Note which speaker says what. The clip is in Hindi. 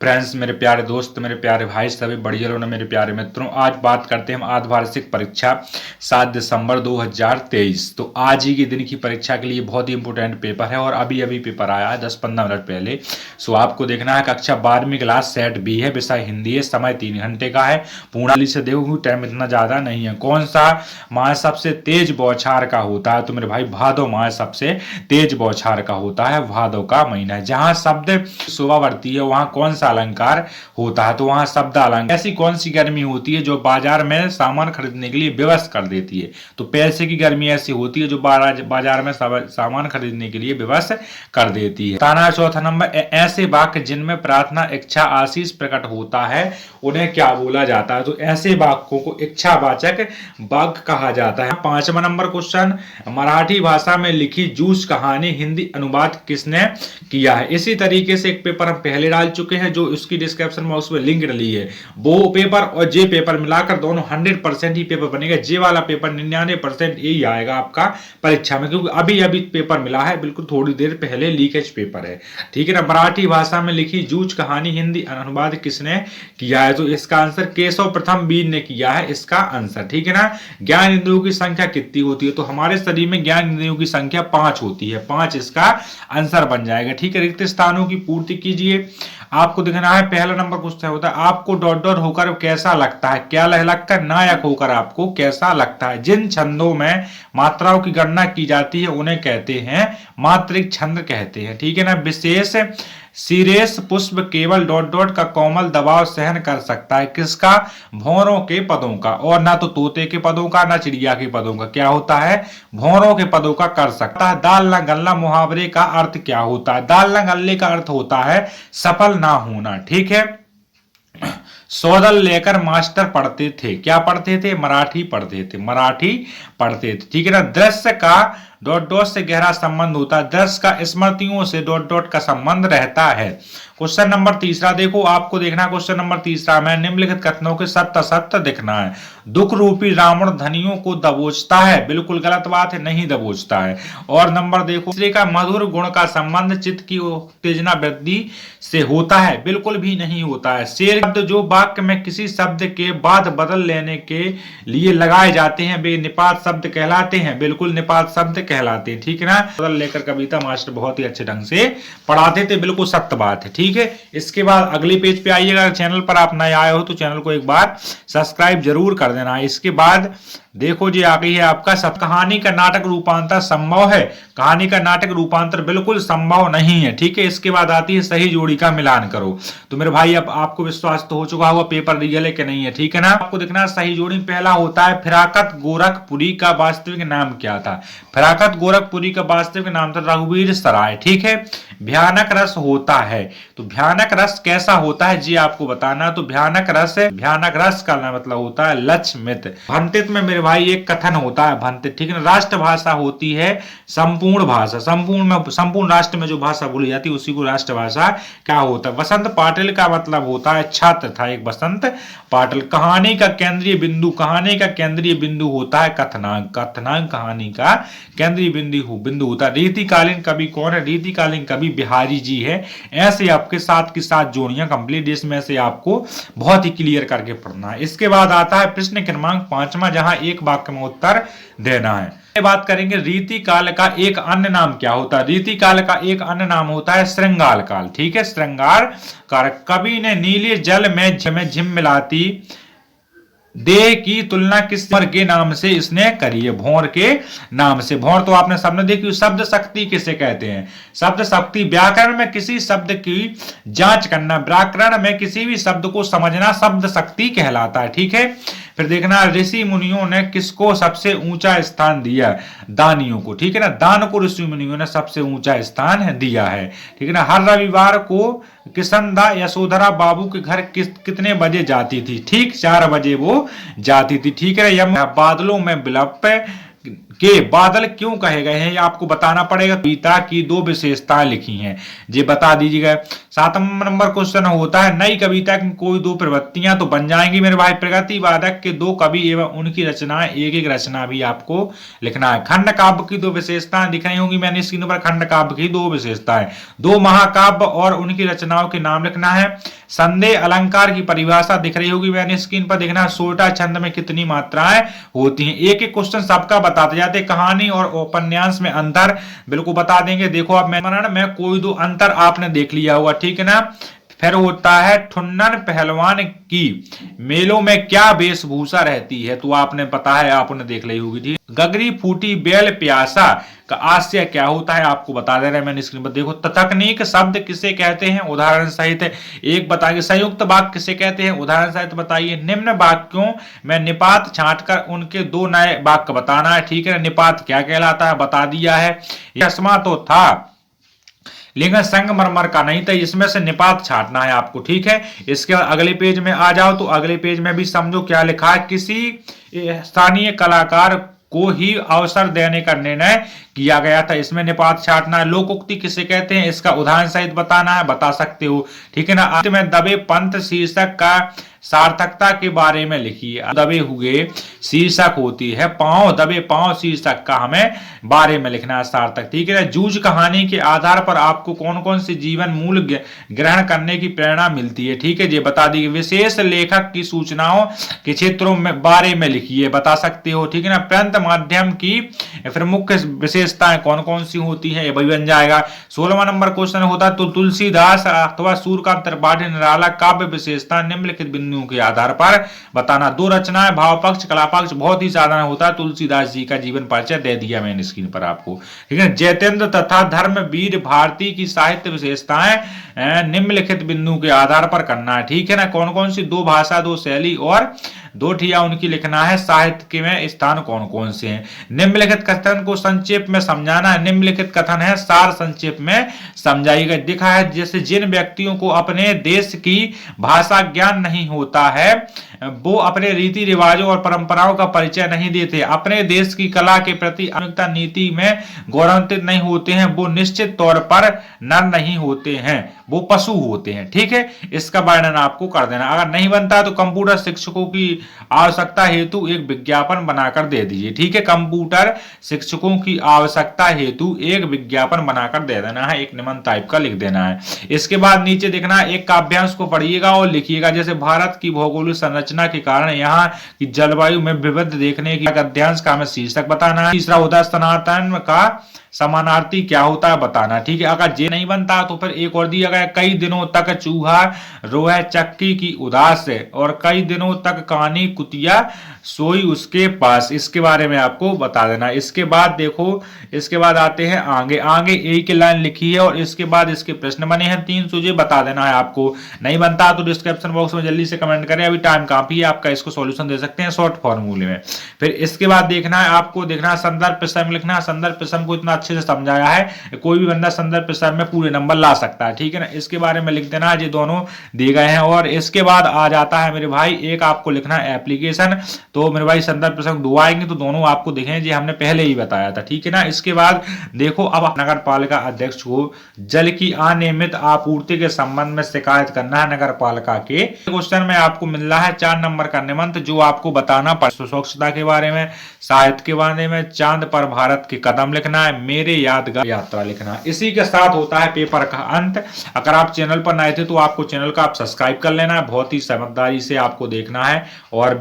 Speaker 1: फ्रेंड्स, मेरे प्यारे दोस्त, मेरे प्यारे भाई, सभी बढ़िया रहो ना मेरे प्यारे मित्रों। आज बात करते हैं हम अर्धवार्षिक परीक्षा 7 दिसंबर 2023। तो आज ही के दिन की परीक्षा के लिए बहुत ही इंपॉर्टेंट पेपर है और अभी अभी पेपर आया है 10-15 मिनट पहले। सो आपको देखना है कक्षा 12वीं क्लास सेट बी है, विषय हिंदी है, समय 3 घंटे का है। पूर्णाली से देखो टाइम इतना ज्यादा नहीं है। कौन सा माह सबसे तेज बौछार का होता है? तो मेरे भाई भादो माह सबसे तेज बौछार का होता है। भादो का महीना है। जहां शब्द शोभा बढ़ती है वहां कौन सा अलंकार होता है? तो वहां शब्द अलंकार। ऐसी कौन सी गर्मी होती है जो बाजार में सामान खरीदने के लिए विवश कर देती है? तो पैसे की गर्मी ऐसी होती है जो बाजार में सामान खरीदने के लिए विवश कर देती है। ताना चौथा नंबर, ऐसे वाक्य जिनमें प्रार्थना, इच्छा, आशीष प्रकट होता है उन्हें क्या बोला जाता है? तो ऐसे वाक्यों को इच्छावाचक वाक्य कहा जाता है। 5वां नंबर क्वेश्चन, मराठी भाषा में लिखी जूस कहानी हिंदी अनुवाद किसने किया है? इसी तरीके से एक पेपर हम पहले डाल चुके हैं, जो उसकी डिस्क्रिप्शन में उसमें लिंक डली है। वो पेपर और जे पेपर मिलाकर दोनों 100% ही पेपर बनेगा। जे वाला पेपर 99% यही आएगा आपका परीक्षा में, क्योंकि अभी अभी पेपर मिला है, बिल्कुल थोड़ी देर पहले लीकेज पेपर है। ठीक है ना। मराठी भाषा में लिखी जूझ कहानी हिंदी अनुवाद किसने किया है? तो इसका आंसर केशव प्रथम वीर ने किया है इसका आंसर। ठीक है ना। ज्ञान इंद्रियों की संख्या कितनी होती है? तो हमारे शरीर में ज्ञान इंद्रियों की संख्या 5 होती है। 5 इसका आंसर बन जाएगा। ठीक है। रिक्त स्थानों की पूर्ति कीजिए। आपको दिखना है पहला नंबर क्वेश्चन होता है, आपको डॉट डॉट होकर कैसा लगता है? क्या लगकर नायक होकर आपको कैसा लगता है? जिन छंदों में मात्राओं की गणना की जाती है उन्हें कहते हैं मात्रिक छंद कहते हैं। ठीक है ना। विशेष सिरेश पुष्प केवल डॉट डॉट का कोमल दबाव सहन कर सकता है। किसका? भौरों के पदों का। और ना तो तोते के पदों का ना चिड़िया के पदों का। क्या होता है? भौरों के पदों का कर सकता है। दाल ना गल्ला मुहावरे का अर्थ क्या होता है? दाल ना गल्ले का अर्थ होता है सफल ना होना। ठीक है। सौदल लेकर मास्टर पढ़ते थे। क्या पढ़ते थे? मराठी पढ़ते थे। मराठी पढ़ते थे। ठीक है ना। दृश्य का डॉट डॉट से गहरा संबंध होता है। दृश्य का स्मृतियों से डॉट डॉट का संबंध रहता है। क्वेश्चन नंबर तीसरा देखो, आपको देखना क्वेश्चन नंबर तीसरा में निम्नलिखित कथनों के सत्य असत्य दिखना है। दुख रूपी रावण धनियों को दबोचता है। बिल्कुल गलत बात है, नहीं दबोचता है। और नंबर देखो, दूसरे का मधुर गुण का संबंध चित्त की उत्तेजना वृद्धि से होता है। बिल्कुल भी नहीं होता है। शेर शब्द जो वाक्य में किसी शब्द के बाद बदल लेने के लिए लगाए जाते हैं वे निपात शब्द कहलाते हैं। बिल्कुल निपात शब्द कहलाते हैं। ठीक है ना। बदल लेकर कविता मास्टर बहुत ही अच्छे ढंग से पढ़ाते थे। बिल्कुल सत्य बात है। ठीक है। इसके बाद अगले पेज पे आइएगा। चैनल पर आप नए आए हो तो चैनल को एक बार सब्सक्राइब जरूर कर देना। इसके बाद देखो जी आ गई है आपका सब। कहानी का नाटक रूपांतर संभव है? कहानी का नाटक रूपांतर बिल्कुल संभव नहीं है। ठीक है। इसके बाद आती है सही जोड़ी का मिलान करो। तो मेरे भाई अब आपको विश्वास तो हो चुका होगा पेपर रियल है कि नहीं है। ठीक है ना। आपको देखना सही जोड़ी पहला होता है, फिराकत गोरखपुरी का वास्तविक नाम क्या था? फिराकत गोरखपुरी का वास्तविक नाम था रघुवीर सराय। ठीक है। भयानक रस होता है। तो भयानक रस कैसा होता है जी आपको बताना। तो भयानक रस का मतलब होता है लक्ष्मित। भंतित में मेरे भाई एक कथन होता है भंतित। ठीक है ना। राष्ट्रभाषा होती है संपूर्ण भाषा। संपूर्ण राष्ट्र में जो भाषा बोली जाती है उसी को राष्ट्रभाषा क्या होता है? वसंत पाटिल का मतलब होता है छात्र था एक वसंत पाटिल। कहानी का केंद्रीय बिंदु होता है कथनांक। कहानी का केंद्रीय बिंदु होता है। रीतिकालीन कवि कौन है? रीतिकालीन कवि बिहारी जी है। ऐसे आपके साथ की साथ जोड़ियां कंप्लीट, इसमें से आपको बहुत ही क्लियर करके पढ़ना है। इसके बाद आता है प्रश्न क्रमांक 5वां, जहां एक वाक्य में उत्तर देना है। बात करेंगे रीति काल का एक अन्य नाम क्या होता है? रीति काल का एक अन्य नाम होता है श्रृंगार काल। ठीक है। श्रृंगार काल। कवि ने नीले जल में झिम मिलाती देह की तुलना किस भौर के नाम से इसने करी है? भौर के नाम से। भौर तो आपने सबने देखी। शब्द शक्ति किसे कहते हैं? शब्द शक्ति। व्याकरण में किसी शब्द की जांच करना, व्याकरण में किसी भी शब्द को समझना शब्द शक्ति कहलाता है। ठीक है। फिर देखना ऋषि मुनियों ने किसको सबसे ऊंचा स्थान दिया? दानियों को। ठीक है ना। दान को ऋषि मुनियों ने सबसे ऊंचा स्थान दिया है। ठीक है ना। हर रविवार को किशनदा यशोधरा बाबू के घर कितने बजे जाती थी? ठीक 4 बजे वो जाती थी। ठीक है। यम बादलों में विलप के बादल क्यों कहे गए हैं, ये आपको बताना पड़ेगा। कविता की दो विशेषताएं लिखी हैं, ये बता दीजिएगा। 7वां नंबर क्वेश्चन होता है नई कविता की कोई दो प्रवृत्तियां तो बन जाएंगी मेरे भाई। प्रगतिवादक के दो कवि एवं उनकी रचनाएं, एक एक रचना भी आपको लिखना है। खंड काव्य की दो विशेषताएं दिख रही होंगी मैंने स्क्रीन पर, खंड काव्य की दो विशेषताएं, दो महाकाव्य और उनकी रचनाओं के नाम लिखना है। संदेह अलंकार की परिभाषा दिख रही होगी मैंने स्क्रीन पर, देखना सोटा छंद में कितनी मात्राएं होती हैं। एक एक क्वेश्चन सबका बताते जाते, कहानी और उपन्यास में अंतर बिल्कुल बता देंगे। देखो अब मैं कोई दो अंतर आपने देख लिया होगा, ठीक है ना। फिर होता है ठुन्नन पहलवान की मेलों में क्या वेशभूषा रहती है, तो आपने पता है, आपने देख ली होगी। ठीक, गगरी फूटी बैल प्यासा का आशय क्या होता है, आपको बता दे रहे हैं मैंने स्क्रीन पर। देखो तकनीक शब्द किसे कहते हैं, उदाहरण सहित एक बताइए। संयुक्त वाक्य किसे कहते हैं, उदाहरण सहित बताइए। निम्न वाक्यों में निपात छांटकर उनके दो नए वाक्य बताना है, ठीक है। निपात क्या कहलाता है बता दिया है। चश्मा तो था लेकिन संगमरमर का नहीं था, इसमें से निपात छांटना है आपको, ठीक है। इसके बाद अगले पेज में आ जाओ तो अगले पेज में भी समझो क्या लिखा है। किसी स्थानीय कलाकार को ही अवसर देने का निर्णय किया गया था, इसमें निपात छांटना है। लोकोक्ति किसे कहते हैं, इसका उदाहरण सहित बताना है, बता सकते हो, ठीक है ना। अंत में दबे पंथ शीर्षक का सार्थकता के बारे में लिखिए। दबे हुए शीर्षक होती है, पांव दबे पांव शीर्षक का हमें बारे में लिखना है सार्थक, ठीक है ना। जूझ कहानी के आधार पर आपको कौन कौन से जीवन मूल ग्रहण करने की प्रेरणा मिलती है, ठीक है, ये बता दी। विशेष लेखक की सूचनाओं के क्षेत्रों में बारे में लिखिए, बता सकते हो, ठीक है ना। प्रिंट माध्यम की फिर मुख्य विशेषताएं कौन कौन सी होती हैं, ये भी बन जाएगा। 16वां नंबर क्वेश्चन होता है तो तुलसीदास अथवा सूर्यकांत त्रिपाठी निराला काव्य विशेषता निम्नलिखित बिंदुओं के आधार पर बताना। दो रचनाएं भाव पक्ष कला पक्ष, बहुत ही साधारण होता है। तुलसीदास जी का जीवन परिचय दे दिया मैंने स्क्रीन पर आपको, ठीक है। जयतेंद्र तथा धर्मवीर भारती की साहित्य विशेषताएं निम्नलिखित बिंदुओं के आधार पर करना है, ठीक है ना। कौन कौन सी, दो भाषा दो शैली और दो ठिया उनकी लिखना है। साहित्य में स्थान कौन कौन से हैं। निम्नलिखित कथन को संक्षेप में समझाना है। निम्नलिखित कथन है सार संक्षेप में समझाइएगा। दिखा है जैसे जिन व्यक्तियों को अपने देश की भाषा ज्ञान नहीं होता है वो अपने रीति रिवाजों और परंपराओं का परिचय नहीं देते, अपने देश की कला के प्रति आधुनिकता नीति में गौरवान्वित नहीं होते हैं, वो निश्चित तौर पर नर नहीं होते हैं, वो पशु होते हैं, ठीक है। इसका वर्णन आपको कर देना। अगर नहीं बनता तो कंप्यूटर शिक्षकों की आवश्यकता हेतु एक विज्ञापन बनाकर दे दीजिए, ठीक है। कंप्यूटर शिक्षकों की आवश्यकता हेतु एक विज्ञापन बनाकर दे देना है, एक निबंध टाइप का लिख देना है। इसके बाद नीचे देखना एक काव्यांश को पढ़िएगा और लिखिएगा। जैसे भारत की भौगोलिक संरचना के कारण यहाँ की जलवायु में विविध देखने की गद्यांश का हमें शीर्षक बताना है। तीसरा होता है सनातन का समानार्थी क्या होता है बताना, ठीक है। अगर ये नहीं बनता तो फिर एक और दिया गया, कई दिनों तक चूहा रोए चक्की की उदास है और कई दिनों तक कानी कुतिया सोई उसके पास, इसके बारे में आपको बता देना। इसके बाद देखो, इसके बाद आते हैं आगे। आगे एक लाइन लिखी है और इसके बाद इसके प्रश्न बने हैं 3 तुझे बता देना है आपको। नहीं बनता तो डिस्क्रिप्शन बॉक्स में जल्दी से कमेंट करें, अभी टाइम काफी है आपका, इसको सॉल्यूशन दे सकते हैं शॉर्ट फॉर्मूले में। फिर इसके बाद देखना है आपको, देखना है संदर्भ प्रसंग लिखना है। संदर्भ प्रसंग को इतना अच्छे से समझाया है, कोई भी बंदा संदर्भ प्रसंग में पूरे नंबर ला सकता है, ठीक है ना। इसके बारे में लिख देना, ये दोनों दिए गए हैं। और इसके बाद आ जाता है मेरे भाई एक आपको लिखना है एप्लीकेशन। तो मेरे भाई संदर्भ प्रसंग दो आएंगे तो दोनों आपको देखें, जी हमने पहले ही बताया था, ठीक है ना। इसके बाद देखो अब नगर पालिका अध्यक्ष को जल की अनियमित आपूर्ति के संबंध में शिकायत करना है नगर पालिका के। क्वेश्चन में आपको मिल रहा है 4 नंबर का निबंध जो आपको बताना पड़ेगा। स्वच्छता के बारे में, साहित्य के बारे में, चांद पर भारत के कदम लिखना है, मेरे यादगार यात्रा लिखना है। इसी के साथ होता है पेपर का अंत। अगर आप चैनल पर नए थे तो आपको चैनल का आप सब्सक्राइब कर लेना है, बहुत ही समझदारी से आपको देखना है। और